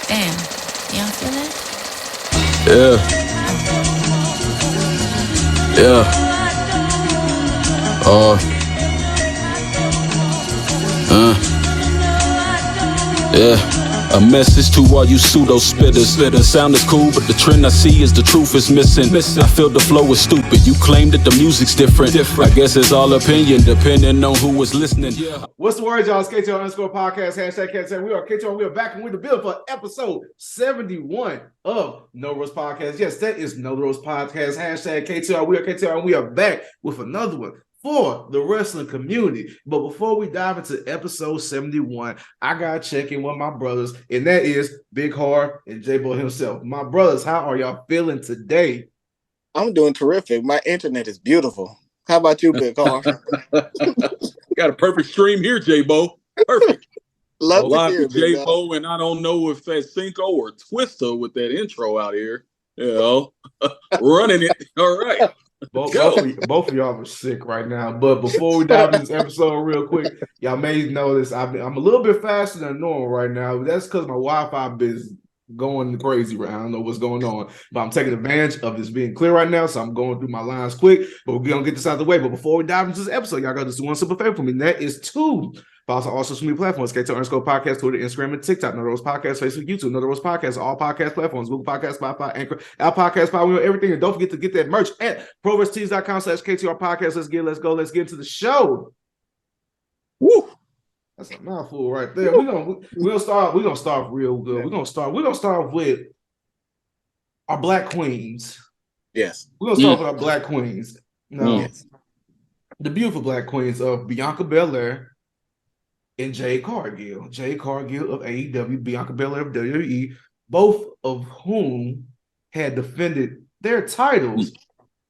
Damn. Y'all feel that? Yeah, yeah. Uh, yeah. A message to all you pseudo spitters. The sound is cool, but the trend I see is the truth is missing. I feel the flow is stupid. You claim that the music's different. I guess it's all opinion, depending on who was listening. What's the word, y'all? It's KTR underscore podcast, hashtag KTR. We are KTR. We are back and we're the bill for episode 71 of No Roast Podcast. Yes, that is No Roast Podcast, hashtag KTR. We are KTR and we are back with another one for the wrestling community. But before we dive into episode 71, I gotta check in with my brothers, and that is Big Harv and J-Bo himself. My brothers, how are y'all feeling today? I'm doing terrific. My internet is beautiful. How about you, Big Harv? Got a perfect stream here, J-Bo. Perfect. Love to Live hear with it, Big J-Bo, and I don't know if that's Cinko or Twister with that intro out here. You know, running it. All right. Both of y'all are sick right now. But before we dive into this episode real quick, y'all may notice I'm a little bit faster than normal right now. That's because my Wi-Fi is going crazy right now. I don't know what's going on, but I'm taking advantage of this being clear right now, so I'm going through my lines quick. But we're gonna get this out of the way. But before we dive into this episode, y'all got to do one simple favor for me, and that is to follow us on all social media platforms: KTR underscore podcast, Twitter, Instagram, and TikTok. No Roast Podcast, Facebook, YouTube. No Roast Podcast, all podcast platforms: Google Podcast, Spotify, Anchor, Apple Podcast, Spotify. We know everything. And don't forget to get that merch at ProWrestleTees.com/KTR Podcast. Let's go into the show. Woo! That's a mouthful right there. We're gonna start real good. We're gonna start with our black queens. Yes. We're gonna start with our black queens. Now, Yes. the beautiful black queens of Bianca Belair and Jade Cargill. Jade Cargill of AEW, Bianca Belair of WWE, both of whom had defended their titles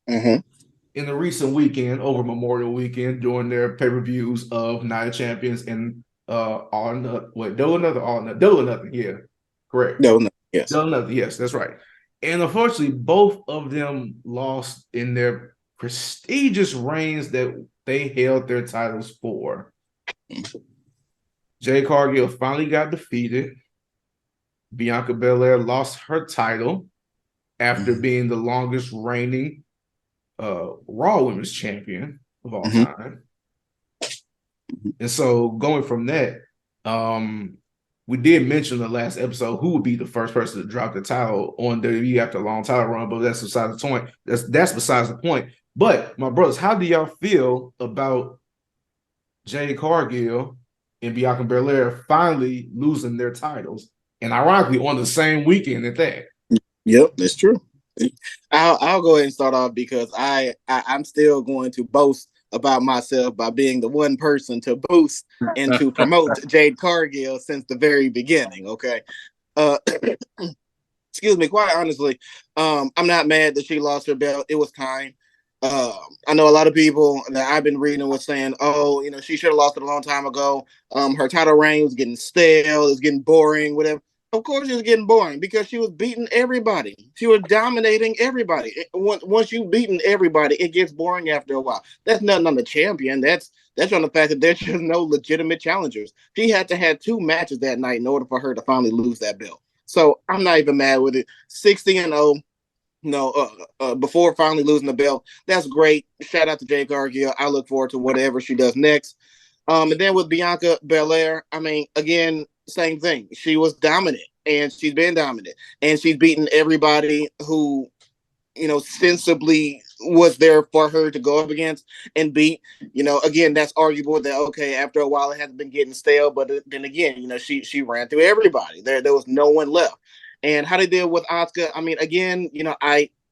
in the recent weekend over Memorial Weekend during their pay-per-views of Night of Champions and Double or Nothing. Yeah, correct. No, yes. Double or Nothing. Yes, that's right. And unfortunately, both of them lost in their prestigious reigns that they held their titles for. Jade Cargill finally got defeated. Bianca Belair lost her title after being the longest reigning Raw Women's Champion of all time. And so going from that, we did mention in the last episode who would be the first person to drop the title on WWE after a long title run, but that's besides the point. That's besides the point. But my brothers, how do y'all feel about Jade Cargill and Bianca Belair finally losing their titles, and ironically on the same weekend at that? Yep, that's true. I'll go ahead and start off because I'm still going to boast about myself by being the one person to boost and to promote Jade Cargill since the very beginning. Okay. Excuse me, quite honestly, I'm not mad that she lost her belt. It was time. I know a lot of people that I've been reading was saying, oh, she should have lost it a long time ago. Her title reign was getting stale, it was getting boring, whatever. Of course, it was getting boring because she was beating everybody. She was dominating everybody. Once you've beaten everybody, it gets boring after a while. That's nothing on the champion. That's on the fact that there's just no legitimate challengers. She had to have 2 matches that night in order for her to finally lose that belt. So I'm not even mad with it. 60-0. Before finally losing the belt, that's great. Shout out to Jade Cargill. I look forward to whatever she does next. And then with Bianca Belair, I mean, again, same thing. She was dominant, and she's been dominant, and she's beaten everybody who, sensibly was there for her to go up against and beat. Again, that's arguable that, okay, after a while it has been getting stale, but then again, she ran through everybody. There was no one left. And how they did with Asuka, I mean, again,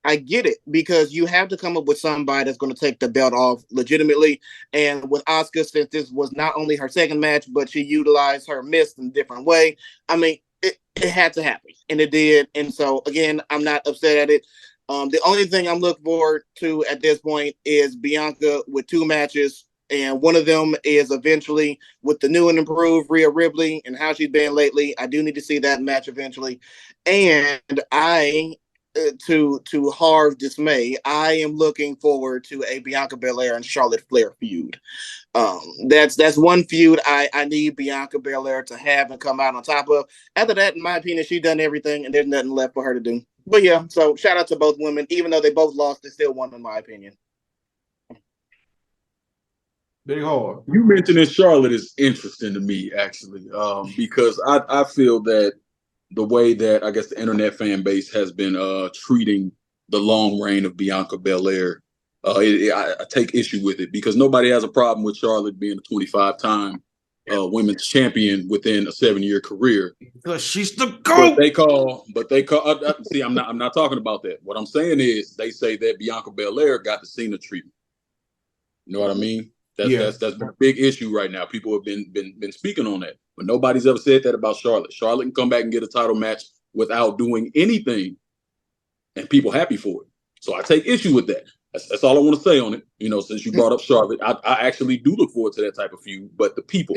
I get it because you have to come up with somebody that's going to take the belt off legitimately. And with Asuka, since this was not only her second match, but she utilized her mist in a different way, I mean, it had to happen, and it did. And so, again, I'm not upset at it. The only thing I'm looking forward to at this point is Bianca with 2 matches. And one of them is eventually with the new and improved Rhea Ripley and how she's been lately. I do need to see that match eventually. And I to Harv dismay, I am looking forward to a Bianca Belair and Charlotte Flair feud. That's one feud I need Bianca Belair to have and come out on top of. After that, in my opinion, she's done everything and there's nothing left for her to do. But yeah, so shout out to both women. Even though they both lost, they still won, in my opinion. Big Harv. You mentioning Charlotte is interesting to me, actually, because I feel that the way that I guess the internet fan base has been treating the long reign of Bianca Belair, I take issue with it because nobody has a problem with Charlotte being a 25-time women's champion within a 7-year career. Because she's the GOAT. But they call. See, I'm not talking about that. What I'm saying is they say that Bianca Belair got the Cena treatment. You know what I mean? That's been a big issue right now. People have been speaking on that, but nobody's ever said that about Charlotte. Charlotte can come back and get a title match without doing anything, and people happy for it. So I take issue with that. That's all I want to say on it. You know, since you brought up Charlotte, I actually do look forward to that type of feud. But the people,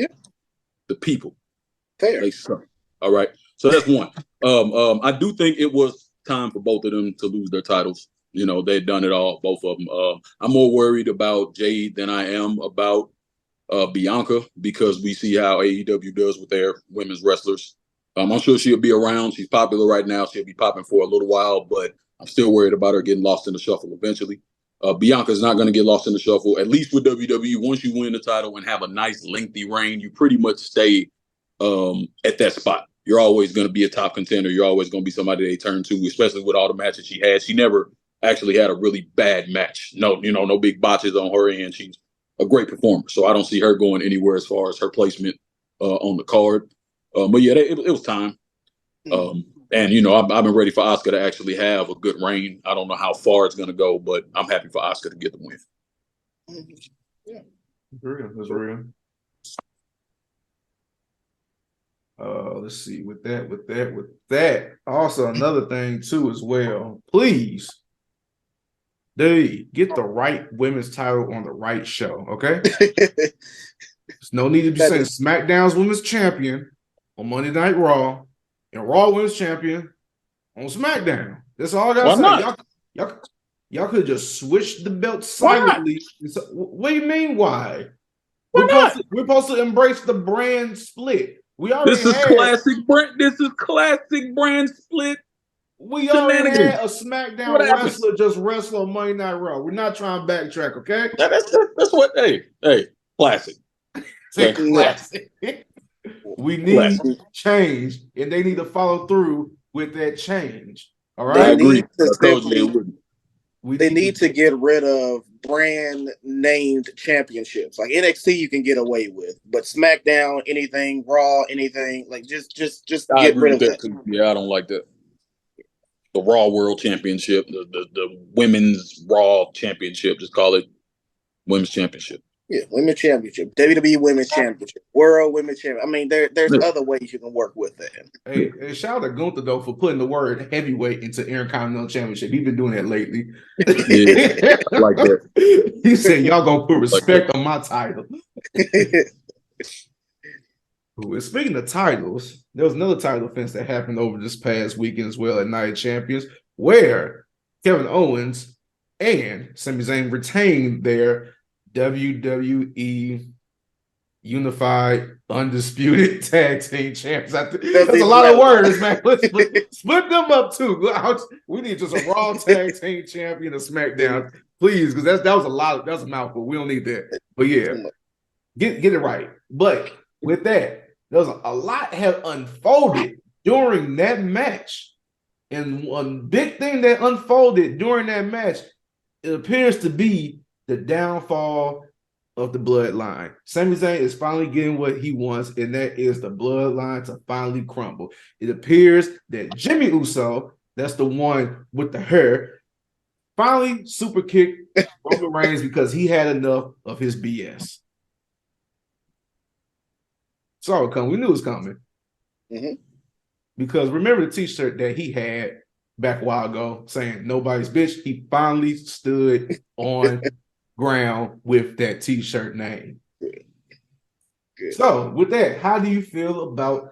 fair. They suck. All right. So that's one. I do think it was time for both of them to lose their titles. You know, they've done it all, both of them. I'm more worried about Jade than I am about Bianca because we see how AEW does with their women's wrestlers. I'm sure she'll be around. She's popular right now. She'll be popping for a little while, but I'm still worried about her getting lost in the shuffle eventually. Bianca's not going to get lost in the shuffle, at least with WWE. Once you win the title and have a nice, lengthy reign, you pretty much stay at that spot. You're always going to be a top contender. You're always going to be somebody they turn to, especially with all the matches she had. She never actually had a really bad match. No big botches on her end. She's a great performer. So I don't see her going anywhere as far as her placement on the card. But yeah, it was time. And, you know, I've been ready for Asuka to actually have a good reign. I don't know how far it's going to go, but I'm happy for Asuka to get the win. Yeah. That's real. Let's see. With that. Also, another thing, too, as well. Please, get the right women's title on the right show, okay? There's no need to be saying SmackDown's women's champion on Monday Night Raw and Raw women's champion on SmackDown. That's all I gotta say. Y'all could just switch the belt silently. What do you mean? Why? We're supposed to embrace the brand split. This is classic brand split. We already had a SmackDown wrestler just wrestle on Monday Night Raw. We're not trying to backtrack, okay? That's what. Hey, classic. Classic. We need change, and they need to follow through with that change. All right. I agree. They need to get rid of brand named championships. Like NXT, you can get away with, but SmackDown, anything, Raw, anything, like just get rid of that. Yeah, I don't like that. The Raw World Championship, the Women's Raw Championship, just call it Women's Championship. Yeah, Women's Championship, WWE Women's Championship, World Women's Championship. I mean, there's other ways you can work with that. Hey, shout out to Gunther though for putting the word heavyweight into Intercontinental Championship. He's been doing that lately. Yeah, like that. He said, "Y'all gonna put respect on my title." Speaking of titles, there was another title defense that happened over this past weekend as well at Night of Champions, where Kevin Owens and Sami Zayn retained their WWE Unified Undisputed Tag Team Champions. That's a lot of words, man. Let's split them up too. We need just a Raw Tag Team Champion of SmackDown, please, because that was a mouthful. We don't need that. But yeah, get it right. But with that, there was a lot have unfolded during that match. And one big thing that unfolded during that match, it appears to be the downfall of the bloodline. Sami Zayn is finally getting what he wants, and that is the bloodline to finally crumble. It appears that Jimmy Uso, that's the one with the hair, finally super kicked Roman Reigns because he had enough of his BS. Saw it coming. We knew it was coming. Mm-hmm. Because remember the t-shirt that he had back a while ago saying nobody's bitch? He finally stood on ground with that t-shirt name. Good. So with that, how do you feel about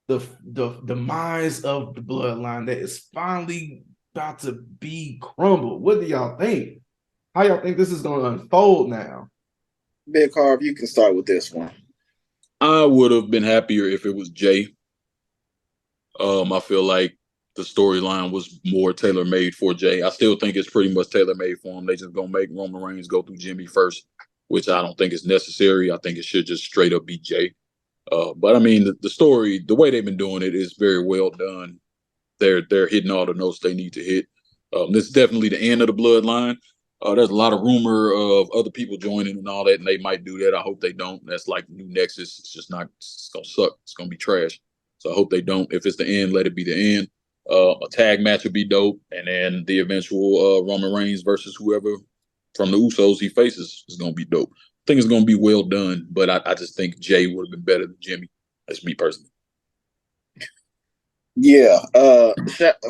the minds of the bloodline that is finally about to be crumbled. What do y'all think? How y'all think this is going to unfold now? Big Harv, you can start with this one. I would have been happier if it was Jay. I feel like the storyline was more tailor made for Jay. I still think it's pretty much tailor made for him. They just gonna make Roman Reigns go through Jimmy first, which I don't think is necessary. I think it should just straight up be Jay. But I mean, the story, the way they've been doing it is very well done. They're hitting all the notes they need to hit. This is definitely the end of the bloodline. There's a lot of rumor of other people joining and all that, and they might do that. I hope they don't. That's like new Nexus. It's just not. It's gonna suck. It's gonna be trash. So I hope they don't. If it's the end, let it be the end. A tag match would be dope, and then the eventual Roman Reigns versus whoever from the Usos he faces is gonna be dope. I think it's gonna be well done, but I just think Jay would have been better than Jimmy. That's me personally. Yeah.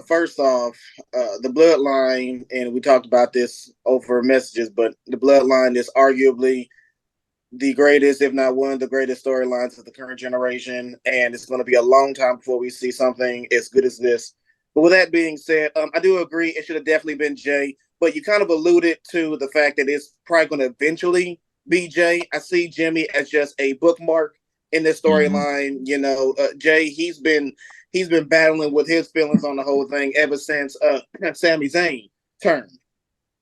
First off, the bloodline, and we talked about this over messages, but the bloodline is arguably the greatest, if not one of the greatest storylines of the current generation, and it's going to be a long time before we see something as good as this. But with that being said, I do agree it should have definitely been Jay, but you kind of alluded to the fact that it's probably going to eventually be Jay. I see Jimmy as just a bookmark in this storyline. Jay, he's been battling with his feelings on the whole thing ever since Sami Zayn turned.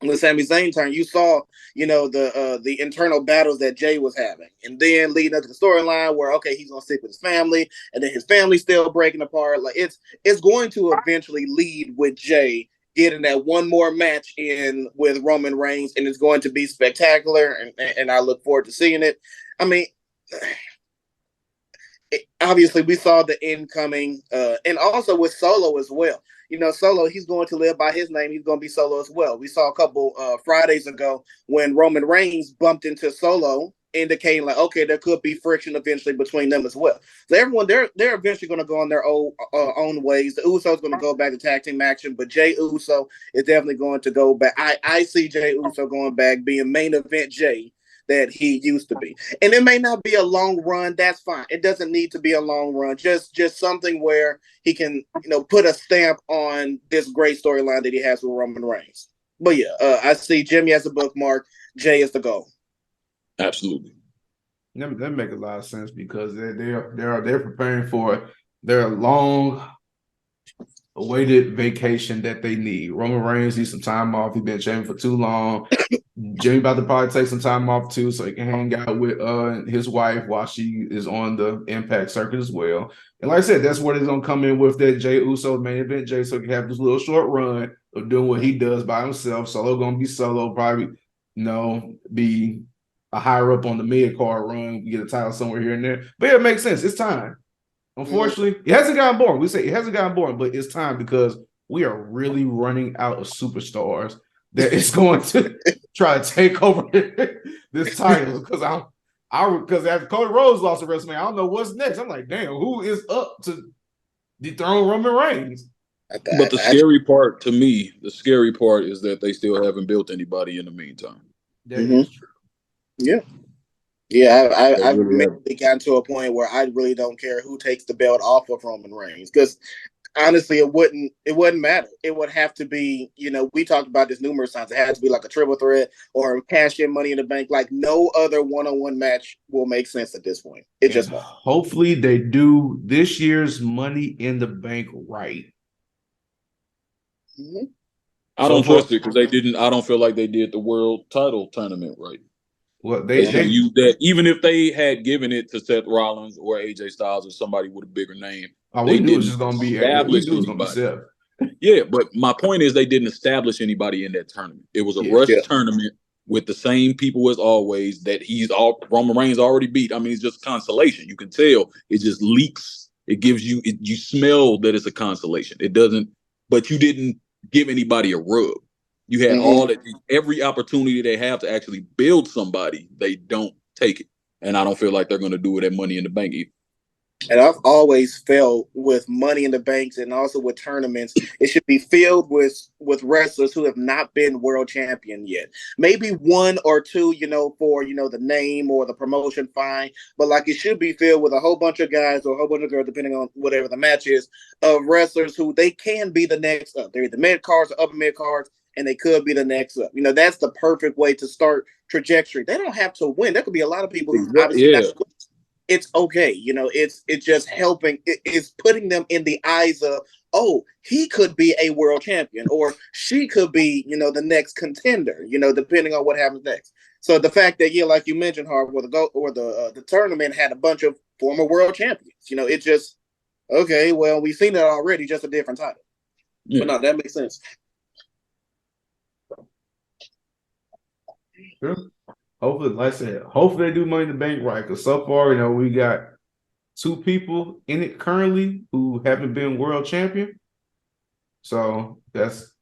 When Sami Zayn turned, you saw, the internal battles that Jay was having. And then leading up to the storyline where, okay, he's gonna stick with his family, and then his family's still breaking apart. Like it's going to eventually lead with Jay getting that one more match in with Roman Reigns, and it's going to be spectacular, and I look forward to seeing it. I mean, obviously we saw the end coming, and also with Solo as well. Solo, he's going to live by his name. He's going to be Solo as well. We saw a couple Fridays ago when Roman Reigns bumped into Solo, indicating like, okay, there could be friction eventually between them as well. So everyone, they're eventually going to go on their own ways. The Usos going to go back to tag team action, but Jay Uso is definitely going to go back. I see Jay Uso going back, being main event Jay that he used to be. And it may not be a long run. That's fine. It doesn't need to be a long run. Just something where he can, put a stamp on this great storyline that he has with Roman Reigns. But yeah, I see Jimmy as a bookmark. Jay is the goal. Absolutely. That make a lot of sense because they're preparing for their long awaited vacation that they need. Roman Reigns needs some time off. He's been champion for too long. Jimmy about to probably take some time off too, so he can hang out with his wife while she is on the Impact circuit as well. And like I said, that's where they're gonna come in with that Jay Uso main event Jay, so he can have this little short run of doing what he does by himself. Solo gonna be Solo, probably be a higher up on the mid card run, get a title somewhere here and there. But yeah, it makes sense. It's time. Unfortunately, it hasn't gotten boring. We say it hasn't gotten boring, but it's time because we are really running out of superstars that is going to try to take over this title. Because because after Cody Rhodes lost the WrestleMania, I don't know what's next. I'm like, damn, who is up to dethrone Roman Reigns? But the scary part to me, the scary part is that they still haven't built anybody in the meantime. That is true. Yeah. Yeah, I've really gotten to a point where I really don't care who takes the belt off of Roman Reigns because honestly, it wouldn't matter. It would have to be, we talked about this numerous times. It has to be like a triple threat or cash in Money in the Bank. Like no other one-on-one match will make sense at this point. It just won't. Hopefully they do this year's Money in the Bank right. Mm-hmm. I don't trust it because they didn't. I don't feel like they did the world title tournament right. Well, they use that even if they had given it to Seth Rollins or AJ Styles or somebody with a bigger name. We knew it was just going to be Seth. Yeah, but my point is they didn't establish anybody in that tournament. It was a rush tournament with the same people as always that Roman Reigns already beat. I mean, it's just consolation. You can tell it just leaks. It gives you you smell that it's a consolation. It doesn't, but you didn't give anybody a rub. You had every opportunity they have to actually build somebody. They don't take it. And I don't feel like they're going to do it at Money in the Bank either. And I've always felt with Money in the Banks and also with tournaments, it should be filled with wrestlers who have not been world champion yet. Maybe one or two, for the name or the promotion, fine. But like it should be filled with a whole bunch of guys or a whole bunch of girls, depending on whatever the match is, of wrestlers who they can be the next up. They're either mid cards or upper mid cards, and they could be the next up. That's the perfect way to start trajectory. They don't have to win. There could be a lot of people who obviously Yeah. not. It's okay. It's just helping. It's putting them in the eyes of, oh, he could be a world champion, or she could be, the next contender, depending on what happens next. So the fact that, like you mentioned, Harv, the tournament had a bunch of former world champions, it's just, okay, well, we've seen it already, just a different title. Yeah. But no, that makes sense. Sure. Hopefully, like I said, hopefully they do Money in the Bank right. Because so far, we got 2 people in it currently who haven't been world champion. So that's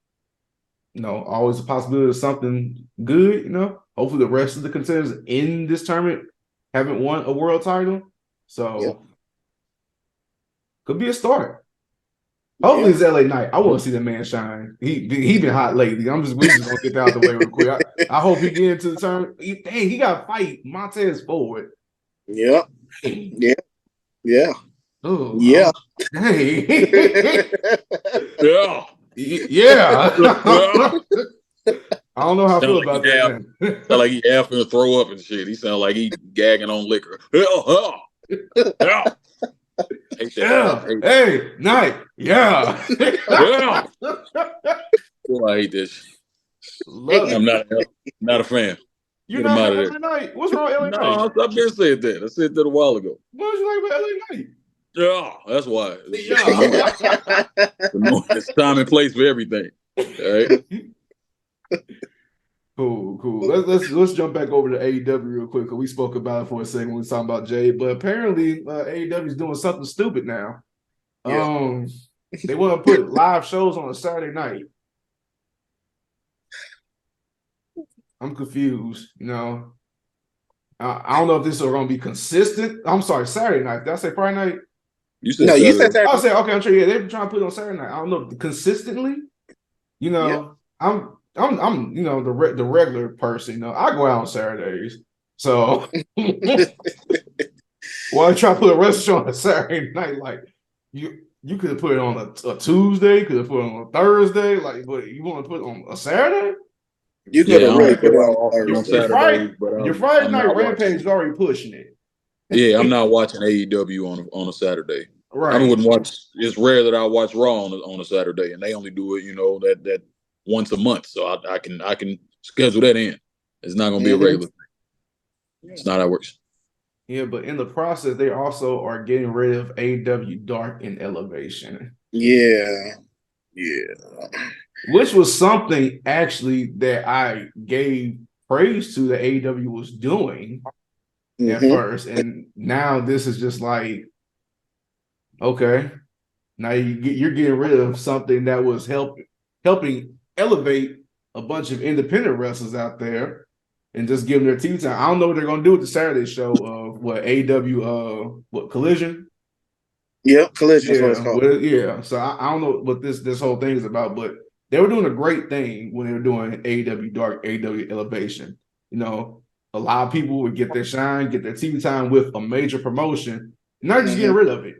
always a possibility of something good. Hopefully the rest of the contenders in this tournament haven't won a world title. So could be a start. Hopefully it's LA Knight. I want to see that man shine. He been hot lately. We just gonna get that out the way real quick. I hope he get into the tournament. He got to fight Montez Ford. Yep. Yeah. Yeah. Oh yeah. Hey. Yeah. Yeah. I don't know how I feel about that. Sound like he having to throw up and shit. He sound like he gagging on liquor. Yeah. Hey, Knight. Yeah. Yeah. Oh, I hate this. I'm not a fan. You're not LA Knight. What's wrong with LA Knight? No, I've been saying that. I said that a while ago. What did you like about LA Knight? Yeah, that's why. Yeah. It's time and place for everything. All right. Cool. Let's jump back over to AEW real quick, because we spoke about it for a second when we were talking about Jay. But apparently AEW is doing something stupid now. Yeah. They want to put live shows on a Saturday night. I'm confused. I don't know if this is going to be consistent. I'm sorry, Saturday night. Did I say Friday night? You said Saturday. You said Saturday. I said, okay, I'm sure. Yeah, they're trying to put it on Saturday night. I don't know consistently. I'm the regular person. I go out on Saturdays, so why try to put a restaurant on a Saturday night? Like you could have put it on a Tuesday, could have put it on a Thursday. Like, but you want to put it on a Saturday? You could have really put it on Saturday. Your Friday night Rampage is already pushing it. Yeah, I'm not watching AEW on a Saturday. Right. I wouldn't watch. It's rare that I watch Raw on a Saturday, and they only do it, that once a month. So I can schedule that in. It's not going to be a regular thing. It's not how it works. Yeah, but in the process, they also are getting rid of AEW Dark and Elevation. Yeah. Which was something actually that I gave praise to that AEW was doing at first, and now this is just like, okay, now you're getting rid of something that was helping elevate a bunch of independent wrestlers out there and just give them their TV time. I don't know what they're going to do with the Saturday show of AEW, Collision. Yeah, Collision is what it's called. Yeah, so I don't know what this whole thing is about, but they were doing a great thing when they were doing AEW Dark, AEW Elevation. A lot of people would get their shine, get their TV time with a major promotion. Now they're just getting rid of it.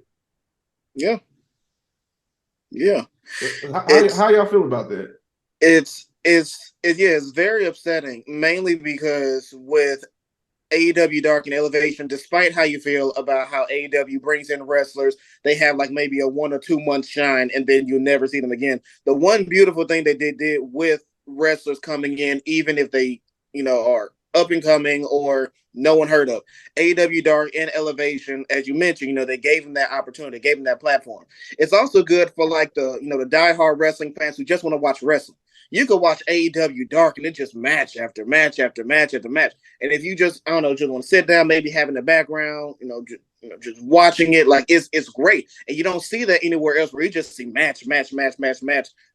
Yeah. How y'all feel about that? It's very upsetting, mainly because with AEW Dark and Elevation, despite how you feel about how AEW brings in wrestlers, they have like maybe a 1 or 2 month shine and then you'll never see them again. The one beautiful thing they did with wrestlers coming in, even if they, are up and coming or no one heard of, AEW Dark and Elevation, as you mentioned, they gave them that opportunity, gave them that platform. It's also good for like the diehard wrestling fans who just want to watch wrestling. You could watch AEW Dark and it just match after match after match after match. And if you just, I don't know, just want to sit down, maybe have in the background, just watching it, like it's great, and you don't see that anywhere else. Where you just see match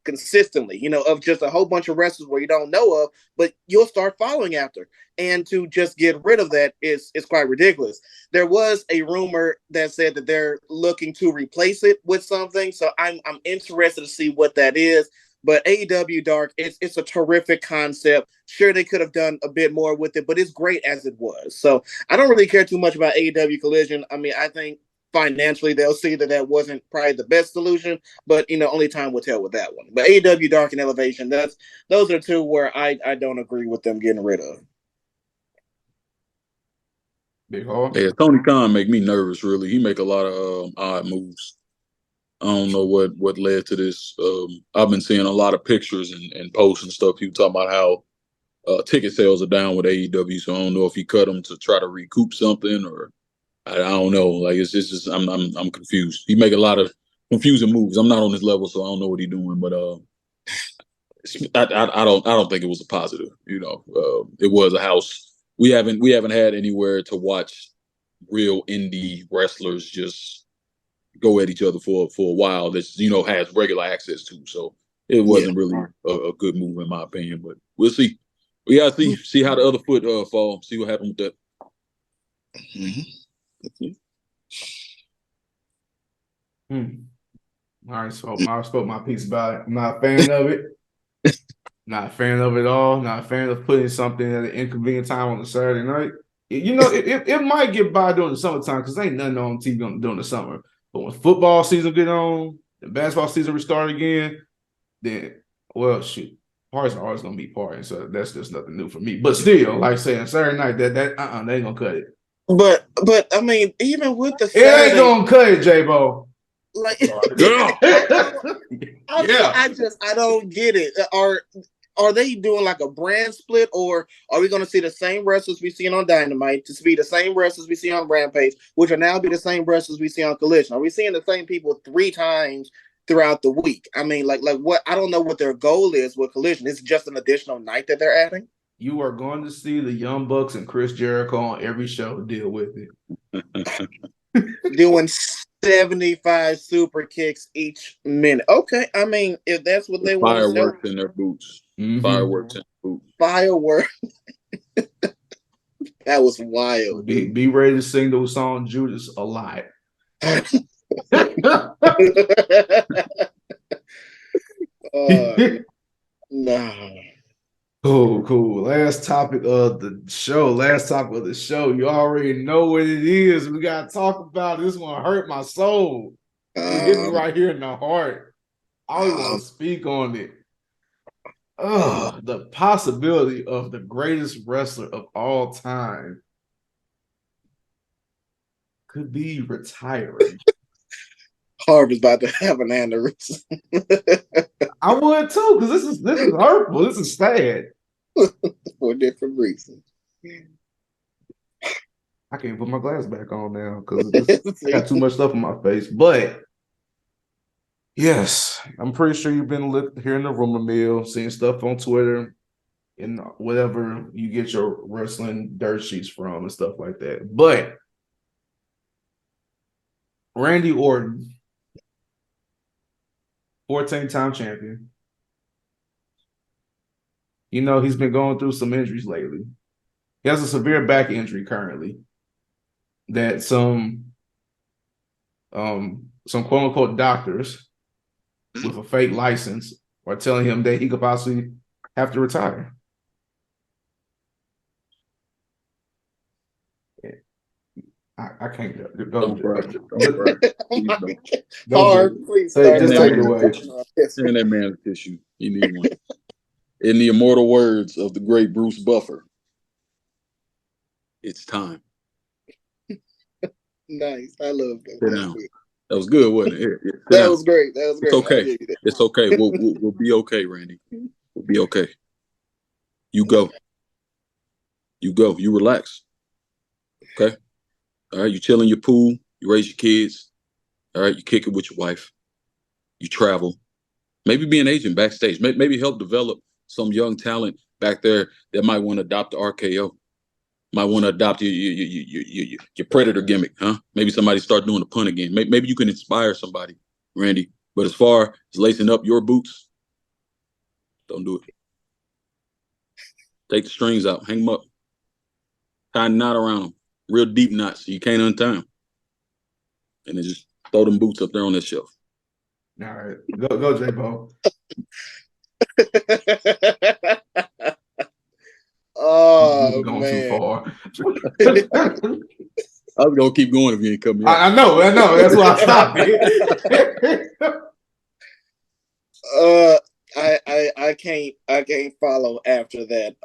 consistently, of just a whole bunch of wrestlers where you don't know of, but you'll start following after. And to just get rid of that is quite ridiculous. There was a rumor that said that they're looking to replace it with something, so I'm interested to see what that is. But AEW Dark, it's a terrific concept. Sure, they could have done a bit more with it, but it's great as it was. So I don't really care too much about AEW Collision. I mean, I think financially they'll see that wasn't probably the best solution, but only time will tell with that one. But AEW Dark and Elevation, those are two where I don't agree with them getting rid of. Big Harv? Yeah, Tony Khan make me nervous. Really, he make a lot of odd moves. I don't know what led to this. I've been seeing a lot of pictures and posts and stuff. People talking about how ticket sales are down with AEW. So I don't know if he cut them to try to recoup something, or I don't know. Like it's just I'm confused. He make a lot of confusing moves. I'm not on his level, so I don't know what he's doing. But I don't think it was a positive. It was a house. We haven't had anywhere to watch real indie wrestlers just go at each other for a while that has regular access to. So it wasn't really a good move in my opinion. But we'll see. We gotta see how the other foot fall. See what happens with that. All right, so I spoke my piece about it. I'm not a fan of it. Not a fan of it at all. Not a fan of putting something at an inconvenient time on a Saturday night. It might get by during the summertime because ain't nothing on TV during the summer. But when football season get on, the basketball season restart again, then shoot, parties are always gonna be partying. So that's just nothing new for me. But still, like saying Saturday night, that they ain't gonna cut it. But I mean, even with the Saturday, it ain't gonna cut it, J-Bo. Like, yeah. I don't get it. Are they doing like a brand split, or are we going to see the same wrestlers we see on Dynamite to be the same wrestlers we see on Rampage, which will now be the same wrestlers we see on Collision? Are we seeing the same people 3 times throughout the week? I mean, like what? I don't know what their goal is with Collision. It's just an additional night that they're adding. You are going to see the Young Bucks and Chris Jericho on every show. Deal with it. Doing 75 super kicks each minute. Okay, I mean, if that's what they want to sell. Fireworks in their boots. Mm-hmm. Fireworks in their boots. Fireworks. That was wild. Be ready to sing those songs Judas a lot. No. Cool. Last topic of the show. You already know what it is. We gotta talk about it. This one hurt my soul. It hit me right here in the heart. I always want to speak on it. The possibility of the greatest wrestler of all time could be retiring. Harv is about to have an aneurysm. I would too, because this is hurtful. This is sad. For different reasons. I can't put my glass back on now because I got too much stuff on my face. But yes, I'm pretty sure you've been hearing the rumor mill, seeing stuff on Twitter and whatever you get your wrestling dirt sheets from and stuff like that. But Randy Orton, 14-time champion. He's been going through some injuries lately. He has a severe back injury currently that some quote unquote doctors with a fake license are telling him that he could possibly have to retire. I can't go. Don't cry. Please just take it away. Send that man a tissue. You need one. In the immortal words of the great Bruce Buffer, it's time. Nice. I love that. That was good, wasn't it? That was great. It's okay. It's okay. We'll be okay, Randy. We'll be okay. You go. You relax. Okay? All right, you chill in your pool, you raise your kids, all right, you kick it with your wife, you travel, maybe be an agent backstage, maybe help develop some young talent back there that might want to adopt the RKO. Might want to adopt your predator gimmick, huh? Maybe somebody start doing the pun again. Maybe you can inspire somebody, Randy. But as far as lacing up your boots, don't do it. Take the strings out, hang them up, tie a knot around them, real deep knots so you can't untie them, and then just throw them boots up there on that shelf. All right, go, J-Bo. Oh, going man. too far. I was gonna keep going if you ain't cut me off. I know. That's why I stopped it. I can't follow after that.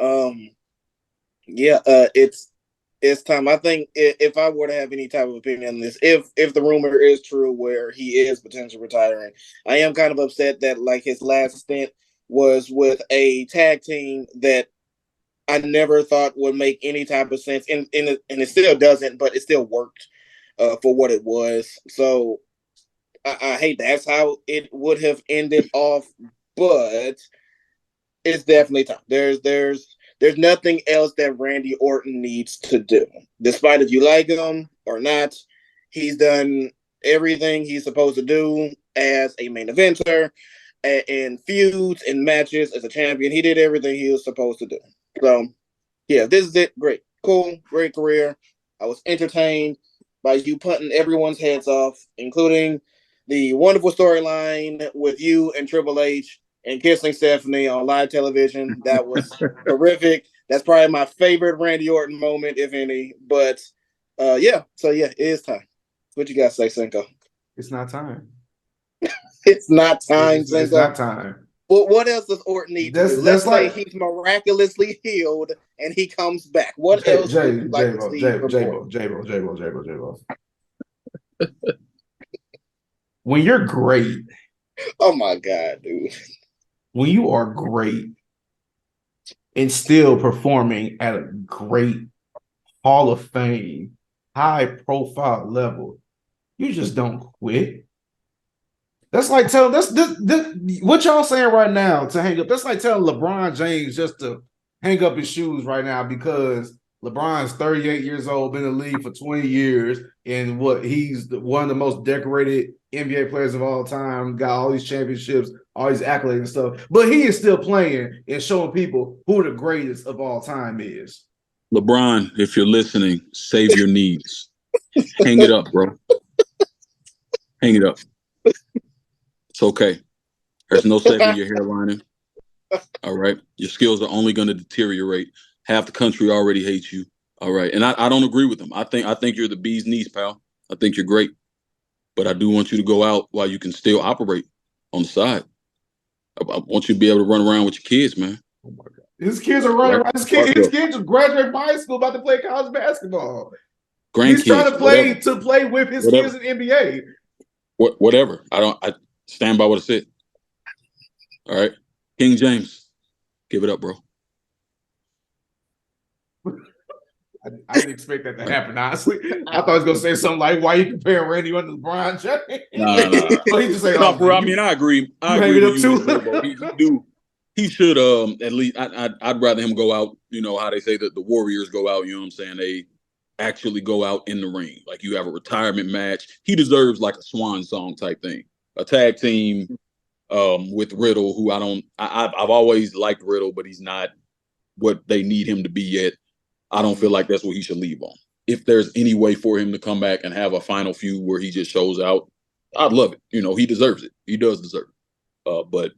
It's time. I think if I were to have any type of opinion on this, if the rumor is true where he is potentially retiring, I am kind of upset that like his last stint was with a tag team that I never thought would make any type of sense, and it still doesn't, but it still worked for what it was. So I hate that's how it would have ended off, but it's definitely time. There's nothing else that Randy Orton needs to do. Despite if you like him or not, he's done everything he's supposed to do as a main eventer, in feuds and matches as a champion. He did everything he was supposed to do. So, yeah, this is it. Great. Cool. Great career. I was entertained by you putting everyone's heads off, including the wonderful storyline with you and Triple H and kissing Stephanie on live television. That was terrific. That's probably my favorite Randy Orton moment, if any. But, yeah. So, yeah, it is time. What you guys say, Cinko? It's not time. It's not time, Cinko. It's not time. But what else does Orton need to do? Let's say he's miraculously healed and he comes back. What else would you like to see? J-Bo. When you're great. Oh, my God, dude. When you are great and still performing at a great Hall of Fame, high-profile level, you just don't quit. That's like telling what y'all saying right now to hang up. That's like telling LeBron James just to hang up his shoes right now because LeBron's 38 years old, been in the league for 20 years, and he's one of the most decorated NBA players of all time, got all these championships, all these accolades and stuff. But he is still playing and showing people who the greatest of all time is. LeBron, if you're listening, save your knees. Hang it up, bro. Hang it up. It's okay. There's no saving your hairline. All right. Your skills are only going to deteriorate. Half the country already hates you. All right. And I don't agree with them. I think you're the bee's knees, pal. I think you're great. But I do want you to go out while you can still operate on the side. I want you to be able to run around with your kids, man. Oh my God. His kids are running around. His kids just graduated from high school about to play college basketball. He's trying to play with his kids in the NBA. Whatever. I stand by what I said. All right. King James, give it up, bro. I didn't expect that to happen, honestly. I thought he was going to say something like, why you comparing Randy Orton to LeBron James? No. So he just say, I mean, I agree. I agree with you. He should at least I'd rather him go out, you know, how they say that the Warriors go out, you know what I'm saying? They actually go out in the ring. Like you have a retirement match. He deserves like a swan song type thing. A tag team with Riddle, who I've always liked Riddle, but he's not what they need him to be yet. I don't feel like that's what he should leave on. If there's any way for him to come back and have a final feud where he just shows out, I'd love it. You know, he deserves it. He does deserve it. But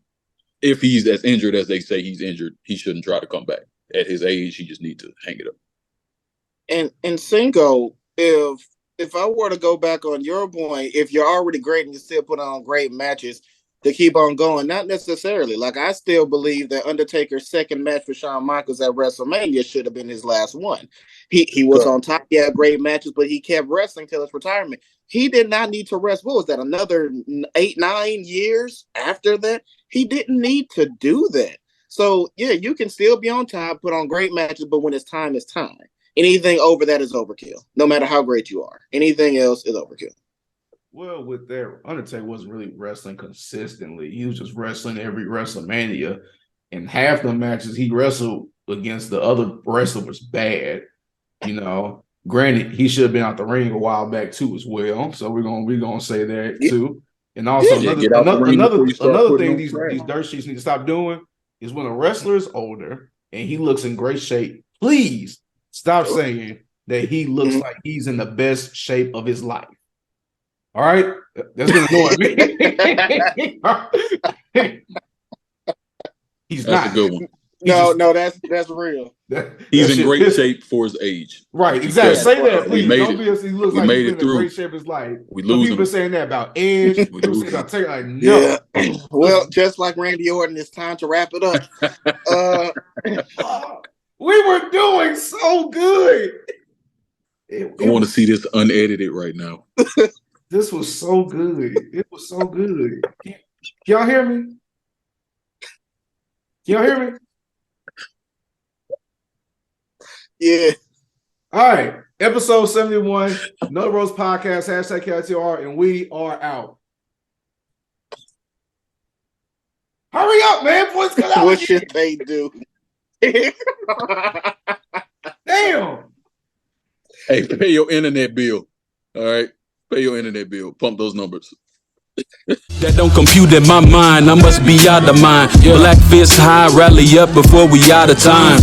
if he's as injured as they say he's injured, he shouldn't try to come back. At his age, he just needs to hang it up. And Cinko, if I were to go back on your point, if you're already great and you still put on great matches to keep on going, not necessarily. Like I still believe that Undertaker's second match with Shawn Michaels at WrestleMania should have been his last one. He was on top. He had great matches, but he kept wrestling till his retirement. He did not need to rest. What was that? Another 8-9 years after that? He didn't need to do that. So yeah, you can still be on top, put on great matches, but when it's time, it's time. Anything over that is overkill, no matter how great you are. Anything else is overkill. Well, with that, Undertaker wasn't really wrestling consistently. He was just wrestling every WrestleMania. And half the matches he wrestled against the other wrestler was bad. You know, granted, he should have been out the ring a while back too, as well. So we're gonna say that too. And also Yeah, get out the ring before you start another putting thing on these crap. dirt sheets need to stop doing is when a wrestler is older and he looks in great shape, please stop saying that he looks like he's in the best shape of his life. All right, that's been annoying me. He's That's not a good one. No, that's real. He's in great shape for his age. Right, exactly. Say that, We please. made Don't it. be as he looks We like he's made been it in through. great shape of his life. We But losing people been him. saying that about Edge. People saying losing about Taylor. Like, no. Yeah. Well, just like Randy Orton, it's time to wrap it up. We were doing so good. I want to see this unedited right now. This was so good. It was so good. Can y'all hear me? Can y'all hear me? Yeah. All right. Episode 71, No Rose Podcast, hashtag KTR, and we are out. Hurry up, man. Boys, cut out. What should they do? Damn. Hey, pay your internet bill. All right? Pay your internet bill. Pump those numbers. That don't compute in my mind. I must be out of mind. Black fist high, rally up before we out of time.